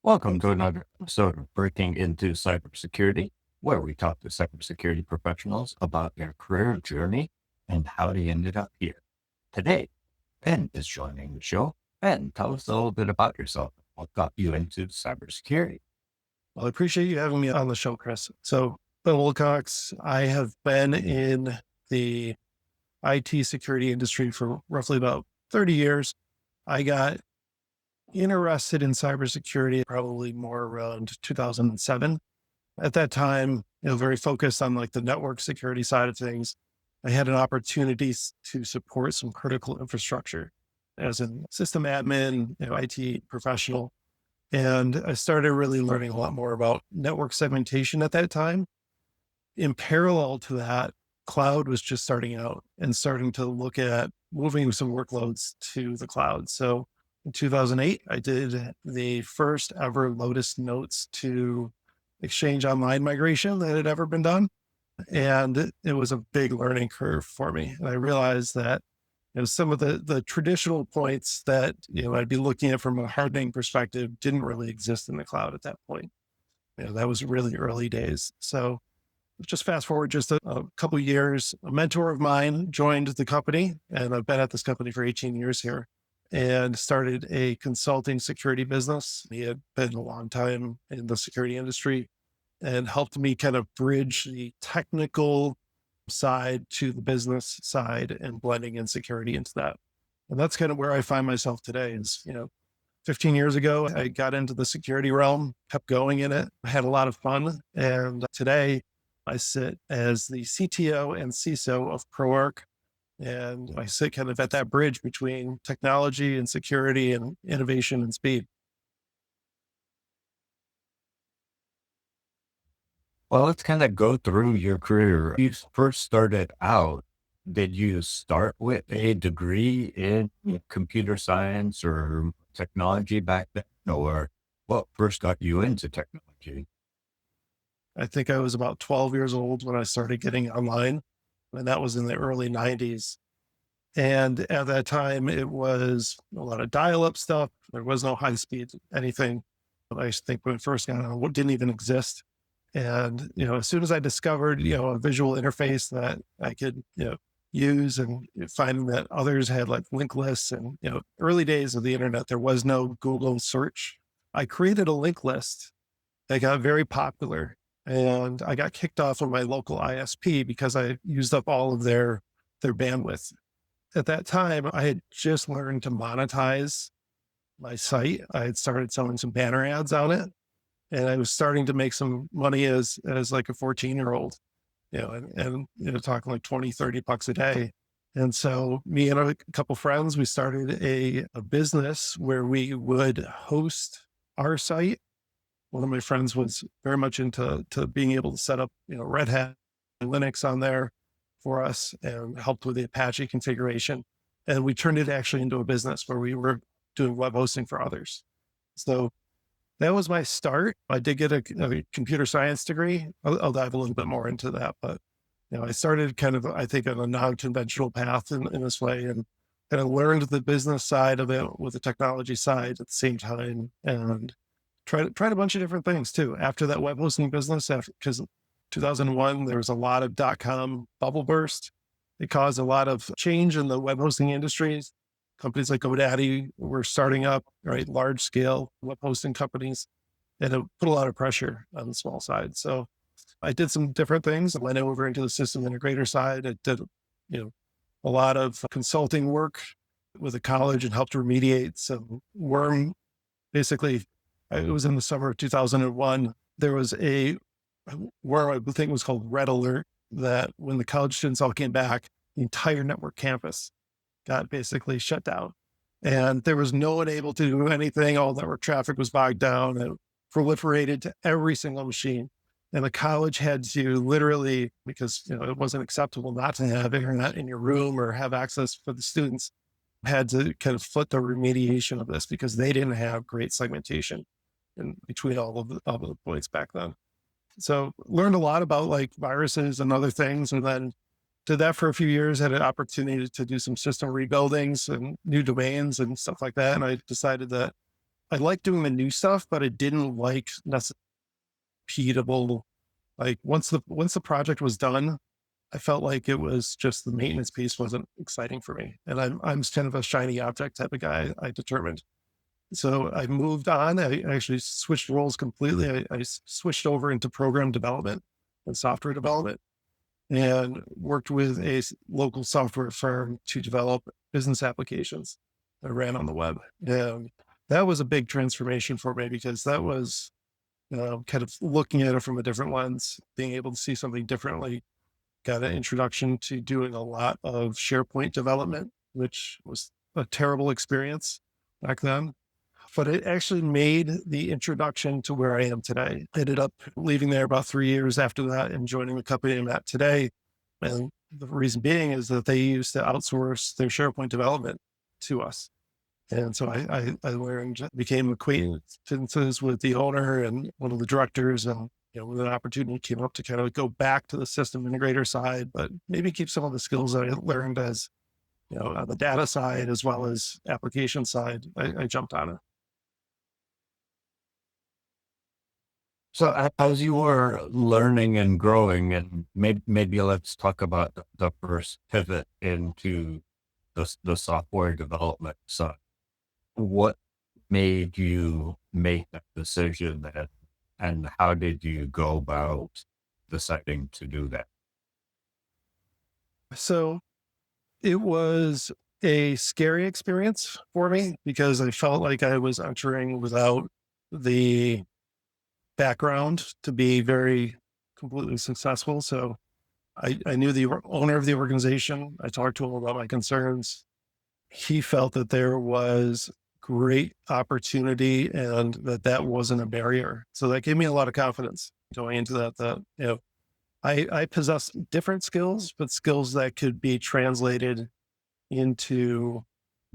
Welcome to another episode of Breaking into Cybersecurity, where we talk to cybersecurity professionals about their career journey and how they ended up here. Today, Ben is joining the show. Ben, tell us a little bit about yourself. What got you into cybersecurity? Well, I appreciate you having me on the show, Chris. So, Ben Wilcox, I have been in the IT security industry for roughly about 30 years. I got interested in cybersecurity probably more around 2007. At that time, very focused on like the network security side of things. I had an opportunity to support some critical infrastructure as a system admin, IT professional. And I started really learning a lot more about network segmentation at that time. In parallel to that, cloud was just starting out and starting to look at moving some workloads to the cloud. So in 2008, I did the first ever Lotus Notes to Exchange Online migration that had ever been done. And it was a big learning curve for me. And I realized that some of the traditional points that I'd be looking at from a hardening perspective didn't really exist in the cloud at that point. That was really early days. So just fast forward just a couple of years, a mentor of mine joined the company, and I've been at this company for 18 years here and started a consulting security business. He had been a long time in the security industry and helped me kind of bridge the technical side to the business side and blending in security into that. And that's kind of where I find myself today is, 15 years ago, I got into the security realm, kept going in it, had a lot of fun. And today I sit as the CTO and CISO of ProArch. And I sit kind of at that bridge between technology and security and innovation and speed. Well, let's kind of go through your career. You first started out. Did you start with a degree in computer science or technology back then? Or what first got you into technology? I think I was about 12 years old when I started getting online, and that was in the early 90s. And at that time, it was a lot of dial up stuff. There was no high speed anything. I think when it first got on, what didn't even exist. And, as soon as I discovered, a visual interface that I could, use and finding that others had like link lists and, early days of the internet, there was no Google search. I created a link list that got very popular and I got kicked off of my local ISP because I used up all of their bandwidth. At that time, I had just learned to monetize my site. I had started selling some banner ads on it and I was starting to make some money as like a 14-year-old, and talking like 20, $30 a day. And so me and a couple friends, we started a business where we would host our site. One of my friends was very much into being able to set up, Red Hat and Linux on there for us and helped with the Apache configuration. And we turned it actually into a business where we were doing web hosting for others. So that was my start. I did get a computer science degree. I'll dive a little bit more into that, but I started kind of, I think, on a non-conventional path in this way, and kind of learned the business side of it with the technology side at the same time, and tried a bunch of different things too. After that web hosting business, because 2001 there was a lot of .com bubble burst. It caused a lot of change in the web hosting industries. Companies like GoDaddy were starting up, right? Large scale web hosting companies, and it put a lot of pressure on the small side. So I did some different things. I went over into the system integrator side. I did, a lot of consulting work with a college and helped remediate some worm. Basically, it was in the summer of 2001. There was a worm, I think it was called Red Alert, that when the college students all came back, the entire network campus got basically shut down. And there was no one able to do anything. All network traffic was bogged down and proliferated to every single machine. And the college had to literally, because it wasn't acceptable not to have internet in your room or have access for the students, had to kind of foot the remediation of this because they didn't have great segmentation in between all of the points back then. So learned a lot about like viruses and other things, and then did that for a few years, had an opportunity to do some system rebuildings and new domains and stuff like that. And I decided that I liked doing the new stuff, but I didn't like necessarily repeatable. Like once the project was done, I felt like it was just the maintenance piece wasn't exciting for me. And I'm kind of a shiny object type of guy, I determined. So I moved on. I actually switched roles completely. I switched over into program development and software development and worked with a local software firm to develop business applications that ran on the web. And that was a big transformation for me because that was, kind of looking at it from a different lens, being able to see something differently. Got an introduction to doing a lot of SharePoint development, which was a terrible experience back then. But it actually made the introduction to where I am today. Ended up leaving there about 3 years after that and joining the company I'm at today. And the reason being is that they used to outsource their SharePoint development to us. And so I learned, became acquaintances with the owner and one of the directors. And, when an opportunity came up to kind of go back to the system integrator side, but maybe keep some of the skills that I learned as, on the data side as well as application side, I jumped on it. So as you were learning and growing, and maybe let's talk about the first pivot into the software development side. What made you make that decision, and how did you go about deciding to do that? So it was a scary experience for me because I felt like I was entering without the background to be very completely successful. So I knew the owner of the organization. I talked to him about my concerns. He felt that there was great opportunity and that wasn't a barrier. So that gave me a lot of confidence going into that, I possess different skills, but skills that could be translated into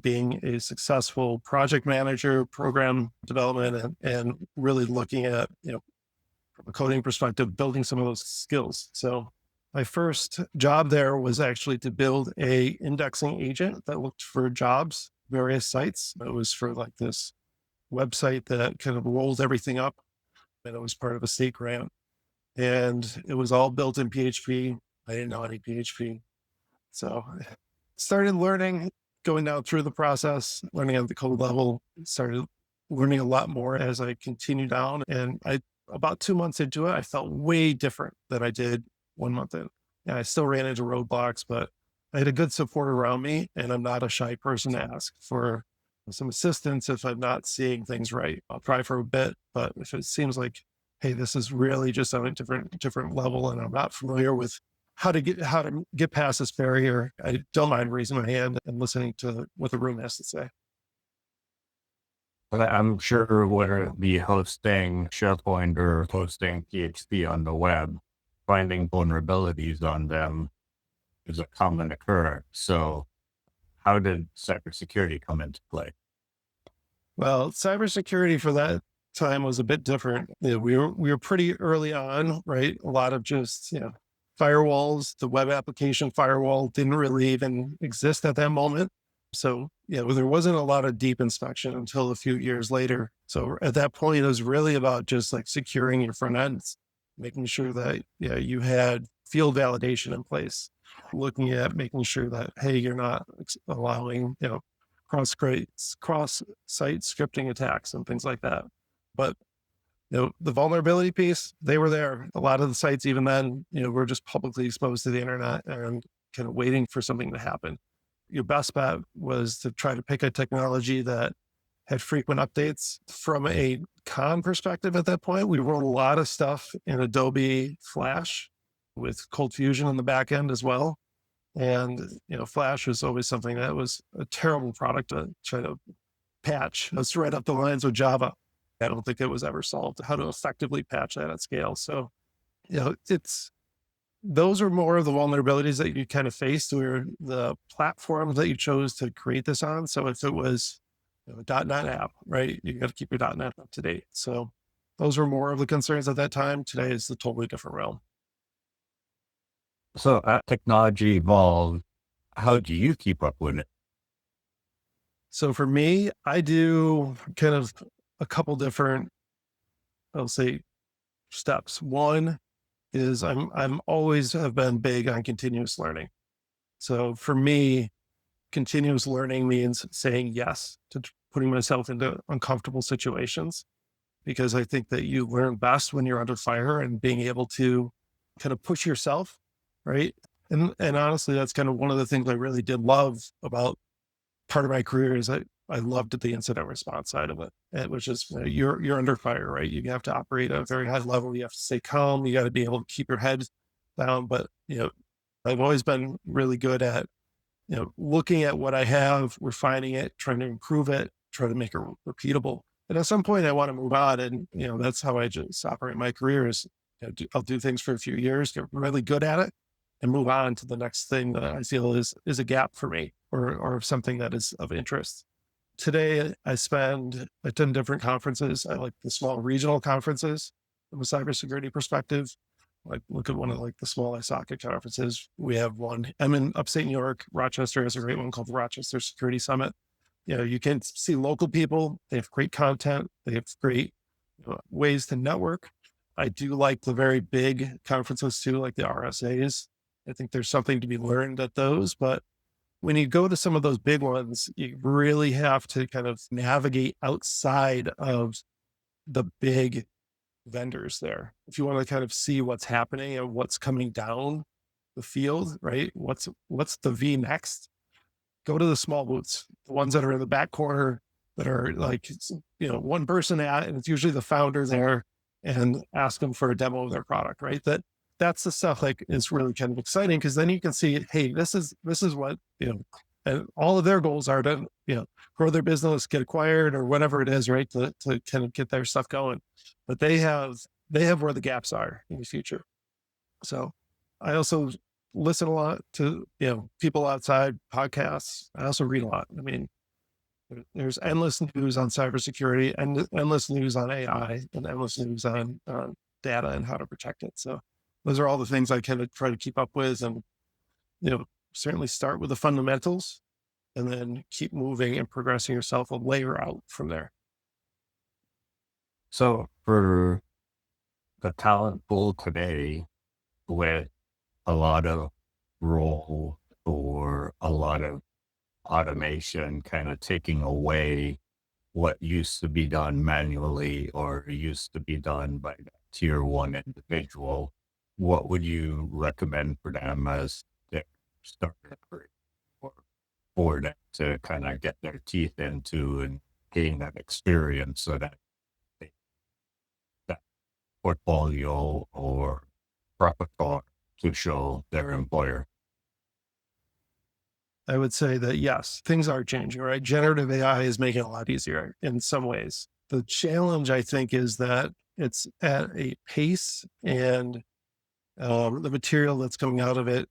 being a successful project manager, program development, and really looking at, from a coding perspective, building some of those skills. So my first job there was actually to build a indexing agent that looked for jobs, various sites. It was for like this website that kind of rolled everything up, and it was part of a state grant. And it was all built in PHP. I didn't know any PHP. So I started learning, going down through the process, learning at the code level, started learning a lot more as I continued down. And about 2 months into it, I felt way different than I did 1 month in. And I still ran into roadblocks, but I had a good support around me, and I'm not a shy person to ask for some assistance if I'm not seeing things right. I'll try for a bit, but if it seems like, hey, this is really just on a different level, and I'm not familiar with how to get past this barrier, I don't mind raising my hand and listening to what the room has to say. But I'm sure whether it be hosting SharePoint or hosting PHP on the web, finding vulnerabilities on them is a common occurrence. So how did cybersecurity come into play? Well, cybersecurity for that time was a bit different. We were pretty early on, right? A lot of just, firewalls. The web application firewall didn't really even exist at that moment. So there wasn't a lot of deep inspection until a few years later. So at that point, it was really about just like securing your front ends, making sure that you had field validation in place, looking at making sure that, hey, you're not allowing cross site scripting attacks and things like that. But the vulnerability piece, they were there. A lot of the sites, even then, were just publicly exposed to the internet and kind of waiting for something to happen. Your best bet was to try to pick a technology that had frequent updates. From a con perspective at that point, we wrote a lot of stuff in Adobe Flash with Cold Fusion on the back end as well. And, Flash was always something that was a terrible product to try to patch. It's right up the lines with Java. I don't think it was ever solved how to effectively patch that at scale. So, those are more of the vulnerabilities that you kind of faced were the platforms that you chose to create this on. So if it was a .NET app, right, you got to keep your .NET up to date. So those were more of the concerns at that time. Today is a totally different realm. So technology evolved. How do you keep up with it? So for me, I do kind of a couple different, I'll say, steps. One is I'm always have been big on continuous learning. So for me, continuous learning means saying yes to putting myself into uncomfortable situations, because I think that you learn best when you're under fire and being able to kind of push yourself, right? And honestly, that's kind of one of the things I really did love about part of my career is I loved the incident response side of it, which is you're under fire, right? You have to operate at a very high level. You have to stay calm. You got to be able to keep your head down. But I've always been really good at looking at what I have, refining it, trying to improve it, try to make it repeatable. And at some point, I want to move on, and that's how I just operate my career. Is I'll do things for a few years, get really good at it, and move on to the next thing that I feel is a gap for me, or something that is of interest. Today, I attend different conferences. I like the small regional conferences from a cybersecurity perspective. Like look at one of like the small ISACA conferences. We have one. I'm in upstate New York. Rochester has a great one called the Rochester Security Summit. You can see local people. They have great content. They have great ways to network. I do like the very big conferences too, like the RSAs. I think there's something to be learned at those. But when you go to some of those big ones, you really have to kind of navigate outside of the big vendors there. If you want to kind of see what's happening and what's coming down the field, right? What's the V next? Go to the small booths, the ones that are in the back corner that are like, one person at, and it's usually the founder there, and ask them for a demo of their product, right? That's the stuff like is really kind of exciting, because then you can see, hey, this is what, and all of their goals are to, grow their business, get acquired or whatever it is, right? To kind of get their stuff going. But they have where the gaps are in the future. So I also listen a lot to, people outside podcasts. I also read a lot. I mean, there's endless news on cybersecurity and endless news on AI and endless news on data and how to protect it. So those are all the things I kind of try to keep up with, and, certainly start with the fundamentals and then keep moving and progressing yourself a layer out from there. So for the talent pool today, with a lot of role or a lot of automation kind of taking away what used to be done manually or used to be done by the tier one individual, what would you recommend for them as their starter or for them to kind of get their teeth into and gain that experience so that they, that portfolio or repertoire to show their employer? I would say that yes, things are changing, right? Generative AI is making it a lot easier in some ways. The challenge, I think, is that it's at a pace, and the material that's coming out of it,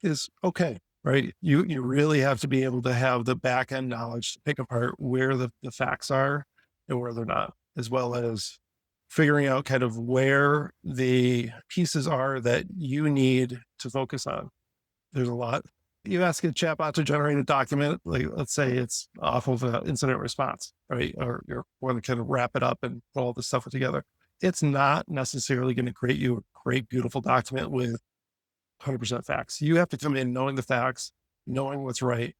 is okay, right? You really have to be able to have the back end knowledge to pick apart where the facts are and where they're not, as well as figuring out kind of where the pieces are that you need to focus on. There's a lot. You ask a chatbot to generate a document, like let's say it's off of an incident response, right? Or you want to kind of wrap it up and put all this stuff together. It's not necessarily going to create you a great, beautiful document with 100% facts. You have to come in knowing the facts, knowing what's right,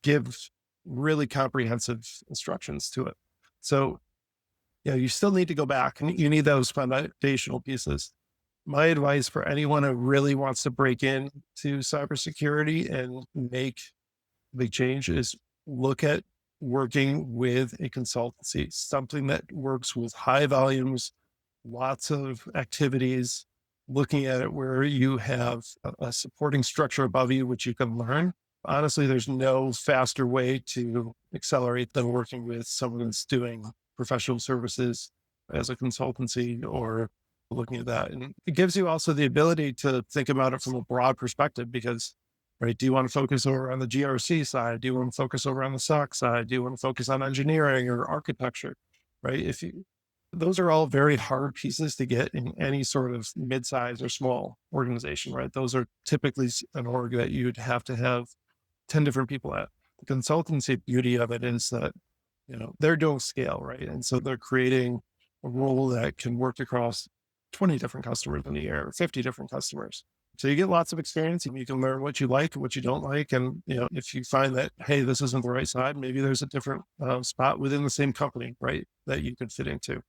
give really comprehensive instructions to it. So, you still need to go back, and you need those foundational pieces. My advice for anyone who really wants to break into cybersecurity and make a big change is look at working with a consultancy, something that works with high volumes, lots of activities, looking at it where you have a supporting structure above you, which you can learn. Honestly, there's no faster way to accelerate than working with someone that's doing professional services as a consultancy or looking at that. And it gives you also the ability to think about it from a broad perspective, because, right, do you want to focus over on the GRC side? Do you want to focus over on the SOC side? Do you want to focus on engineering or architecture, right? Those are all very hard pieces to get in any sort of mid-size or small organization, right? Those are typically an org that you'd have to have 10 different people at. The consultancy beauty of it is that they're doing scale, right? And so they're creating a role that can work across 20 different customers in a year, or 50 different customers. So you get lots of experience and you can learn what you like and what you don't like. And, if you find that, hey, this isn't the right side, maybe there's a different spot within the same company, right, that you can fit into.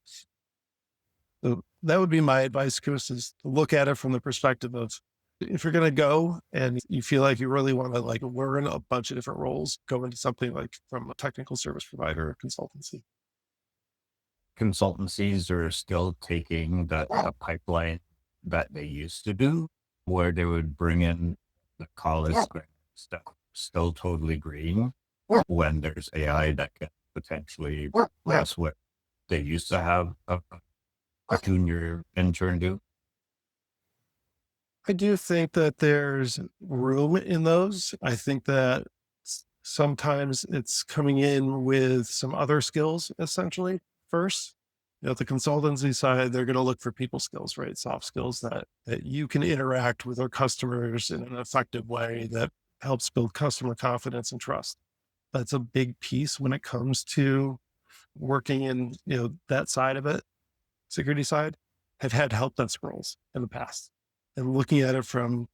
So that would be my advice, Chris, is to look at it from the perspective of, if you're going to go and you feel like you really want to like learn a bunch of different roles, go into something like from a technical service provider or consultancy. Consultancies are still taking that pipeline that they used to do, where they would bring in the college stuff, still totally green, when there's AI that can potentially replace what they used to have a junior intern do. I do think that there's room in those. I think that sometimes it's coming in with some other skills, essentially, first. The consultancy side, they're going to look for people skills, right? Soft skills that you can interact with our customers in an effective way that helps build customer confidence and trust. That's a big piece when it comes to working in, that side of it, security side. Have had help desk roles in the past, and looking at it from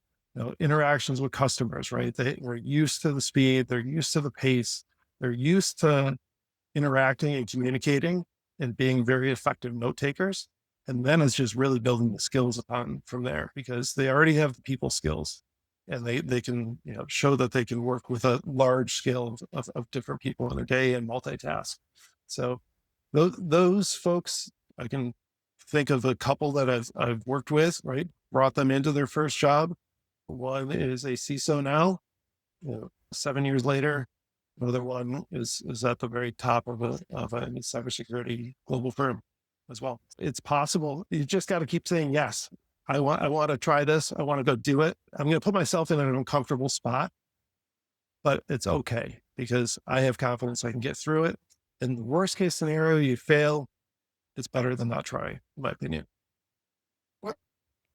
interactions with customers, right? They're used to the speed, they're used to the pace, they're used to interacting and communicating and being very effective note takers. And then it's just really building the skills upon from there, because they already have the people skills and they can, show that they can work with a large scale of different people in a day and multitask. So those folks, I can think of a couple that I've worked with, right? Brought them into their first job. One is a CISO now, 7 years later. Another one is at the very top of a cybersecurity global firm as well. It's possible. You just got to keep saying yes. I want to try this. I want to go do it. I'm going to put myself in an uncomfortable spot, but it's okay because I have confidence I can get through it. In the worst case scenario, you fail. It's better than not try, in my opinion.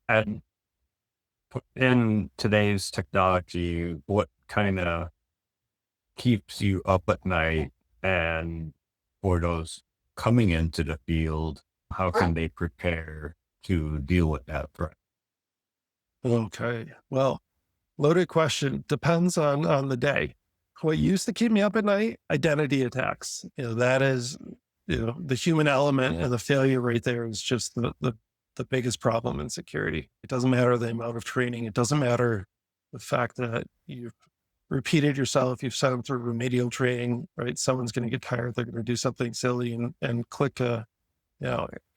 And in today's technology, what kind of keeps you up at night? And for those coming into the field, how can they prepare to deal with that threat? Okay. Well, loaded question. Depends on the day. What used to keep me up at night? Identity attacks. That is, the human element and the failure rate there is just the biggest problem in security. It doesn't matter the amount of training. It doesn't matter the fact that you've repeated yourself, you've sent them through remedial training, right? Someone's going to get tired. They're going to do something silly and click a,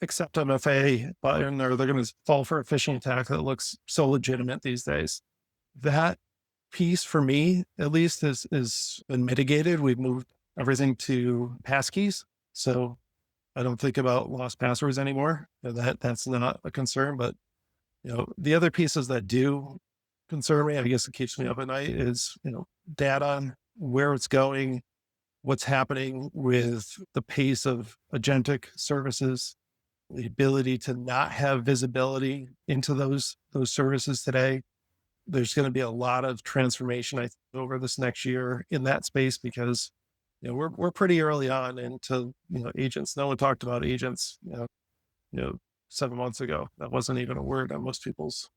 accept MFA button, or they're going to fall for a phishing attack that looks so legitimate these days. That piece for me, at least, is been mitigated. We've moved everything to passkeys. So I don't think about lost passwords anymore. That's not a concern, but the other pieces that do concern me, I guess it keeps me up at night, is, data, where it's going, what's happening with the pace of agentic services, the ability to not have visibility into those services today. There's going to be a lot of transformation, I think, over this next year in that space, because we're pretty early on into agents. No one talked about agents 7 months ago. That wasn't even a word on most people's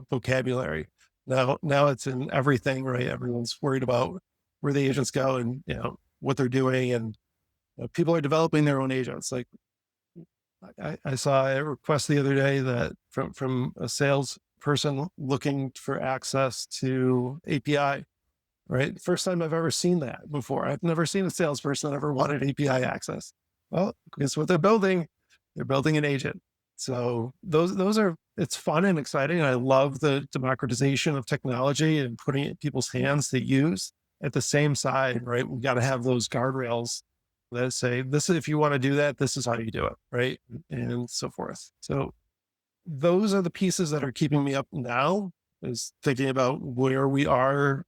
vocabulary. Now it's in everything, right? Everyone's worried about where the agents go and what they're doing, and people are developing their own agents. Like I saw a request the other day that from a sales person looking for access to API. Right, first time I've ever seen that before. I've never seen a salesperson that ever wanted API access. Well, guess what they're building? They're building an agent. So those are, it's fun and exciting. I love the democratization of technology and putting it in people's hands to use. At the same side, right, we got to have those guardrails that say, this is, if you want to do that, this is how you do it, right, and so forth. So those are the pieces that are keeping me up now, is thinking about where we are,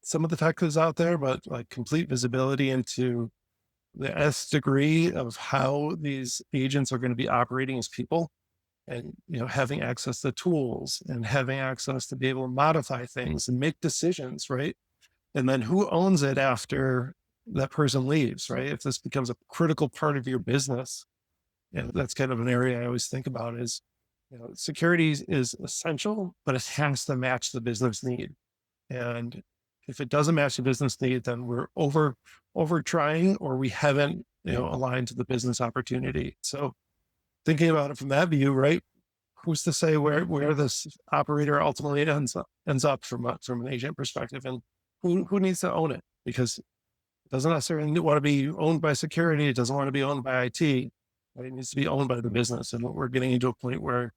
some of the tech is out there, but like complete visibility into the S degree of how these agents are going to be operating as people, and having access to tools and having access to be able to modify things and make decisions, right? And then who owns it after that person leaves, right? If this becomes a critical part of your business, and that's kind of an area I always think about is, security is essential, but it has to match the business need. And if it doesn't match the business need, then we're over trying, or we haven't, aligned to the business opportunity. So thinking about it from that view, right? Who's to say where this operator ultimately ends up from an agent perspective, and who needs to own it? Because it doesn't necessarily want to be owned by security. It doesn't want to be owned by IT. Right? It needs to be owned by the business. And we're getting into a point where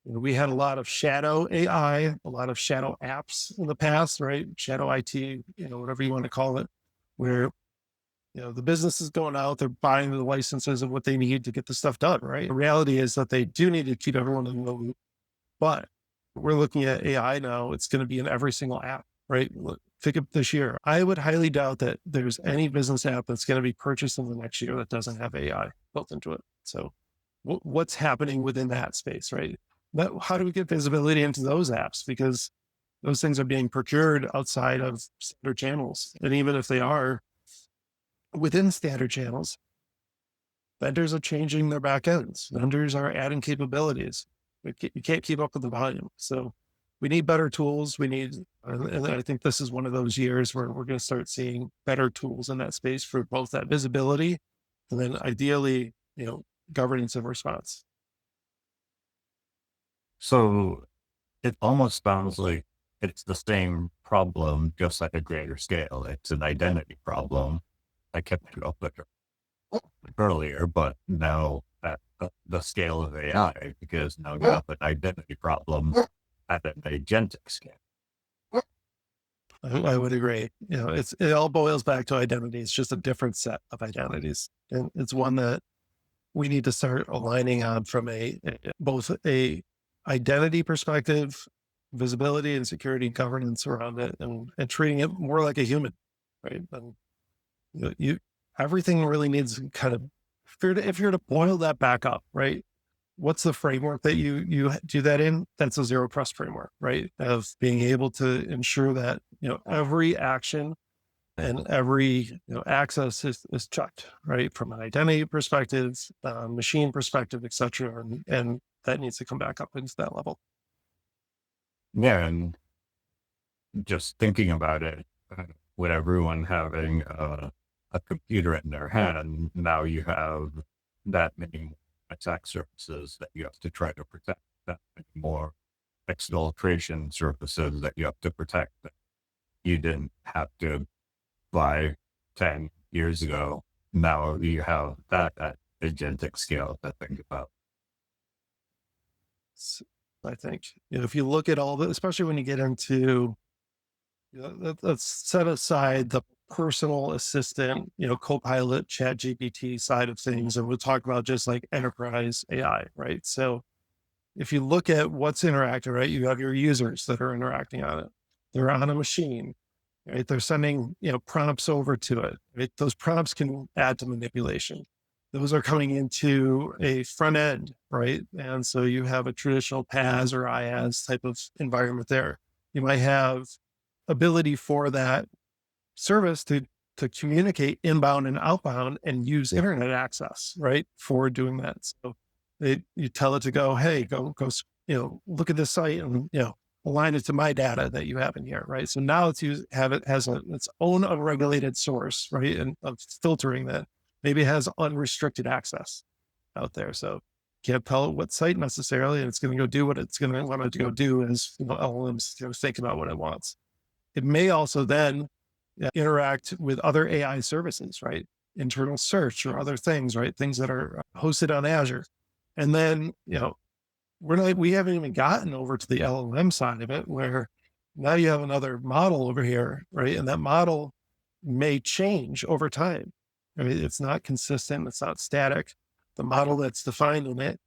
we had a lot of shadow AI, a lot of shadow apps in the past, right? Shadow IT, whatever you want to call it, where the business is going out, they're buying the licenses of what they need to get the stuff done, right? The reality is that they do need to keep everyone in the loop, but we're looking at AI now. It's going to be in every single app, right? Pick up this year. I would highly doubt that there's any business app that's going to be purchased in the next year that doesn't have AI built into it. So what's happening within that space, right? How do we get visibility into those apps? Because those things are being procured outside of standard channels. And even if they are within standard channels, vendors are changing their back ends. Vendors are adding capabilities. You can't keep up with the volume. So we need better tools. And I think this is one of those years where we're going to start seeing better tools in that space for both that visibility and then ideally, governance and response. So it almost sounds like it's the same problem, just at a greater scale. It's an identity problem. I kept it up with earlier, but now at the scale of AI, because now you have an identity problem at an agentic scale. I would agree. It all boils back to identity. It's just a different set of identities. And it's one that we need to start aligning on from both a identity perspective, visibility and security governance around it, and treating it more like a human, right? And everything really needs kind of, if you're to boil that back up, right? What's the framework that you do that in? That's a zero trust framework, right? Of being able to ensure that, every action and every access is checked, right? From an identity perspective, machine perspective, et cetera. And that needs to come back up into that level. Yeah, and just thinking about it, with everyone having a computer in their hand, now you have that many attack surfaces that you have to try to protect, that many more exfiltration surfaces that you have to protect that you didn't have to buy 10 years ago. Now you have that at agentic scale to think about. I think, if you look at all the, especially when you get into, let's set aside the personal assistant, Copilot, Chat GPT side of things, and we'll talk about just like enterprise AI, right? So if you look at what's interacting, right, you have your users that are interacting on it. They're on a machine, right? They're sending, prompts over to it, right? Those prompts can add to manipulation. Those are coming into a front end, right? And so you have a traditional PaaS or IaaS type of environment there. You might have ability for that service to communicate inbound and outbound and use internet access, right, for doing that. So you tell it to go, hey, go, look at this site and, align it to my data that you have in here, right? So now it has its own unregulated source, right? And of filtering that maybe it has unrestricted access out there. So can't tell it what site necessarily, and it's going to go do what it's going to want it to go do as LLMs think about what it wants. It may also then interact with other AI services, right? Internal search or other things, right? Things that are hosted on Azure. And then, we haven't even gotten over to the LLM side of it, where now you have another model over here, right? And that model may change over time. I mean, it's not consistent. It's not static. The model that's defined in it,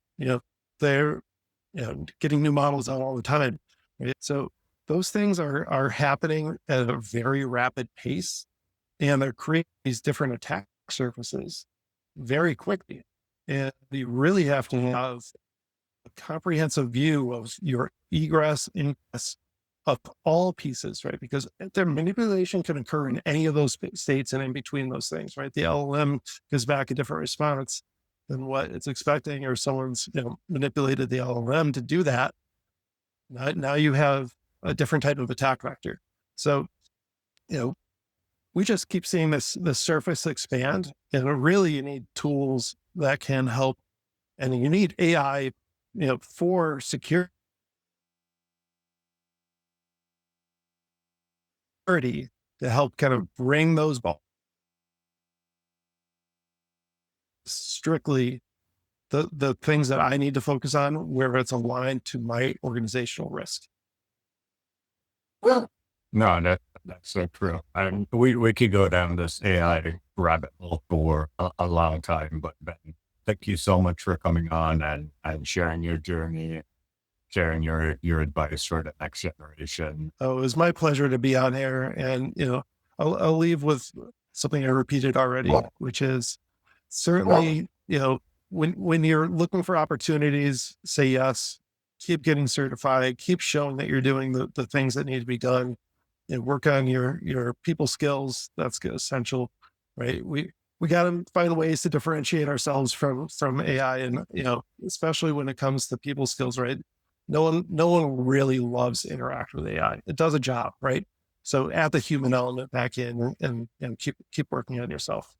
they're, getting new models out all the time. Right? So those things are happening at a very rapid pace, and they're creating these different attack surfaces very quickly. And you really have to have a comprehensive view of your egress, ingress of all pieces, right? Because their manipulation can occur in any of those states and in between those things, right? The LLM gives back a different response than what it's expecting, or someone's manipulated the LLM to do that. Now you have a different type of attack vector. So, we just keep seeing this surface expand, and really you need tools that can help, and you need AI, for security to help kind of bring those balls strictly the things that I need to focus on where it's aligned to my organizational risk. Well, no, that's so true. And we could go down this AI rabbit hole for a long time, but Ben, thank you so much for coming on and sharing your journey, sharing your advice for the next generation. Oh, it was my pleasure to be on here. And, I'll leave with something I repeated already, which is certainly, when you're looking for opportunities, say yes, keep getting certified, keep showing that you're doing the things that need to be done, and work on your people skills. That's essential, right? We got to find ways to differentiate ourselves from AI, and especially when it comes to people skills, right? No one really loves to interact with AI. It does a job, right? So add the human element back in, and keep working on yourself.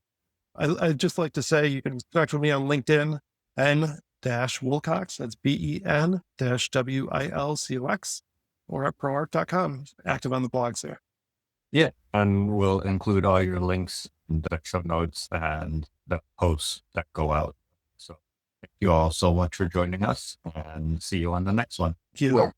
I'd just like to say you can connect with me on LinkedIn, Ben-Wilcox. That's BEN-WILCOX, or at ProArch.com. Active on the blogs there. Yeah. And we'll include all your links in the show notes and the posts that go out. So thank you all so much for joining us, and see you on the next one. Thank you.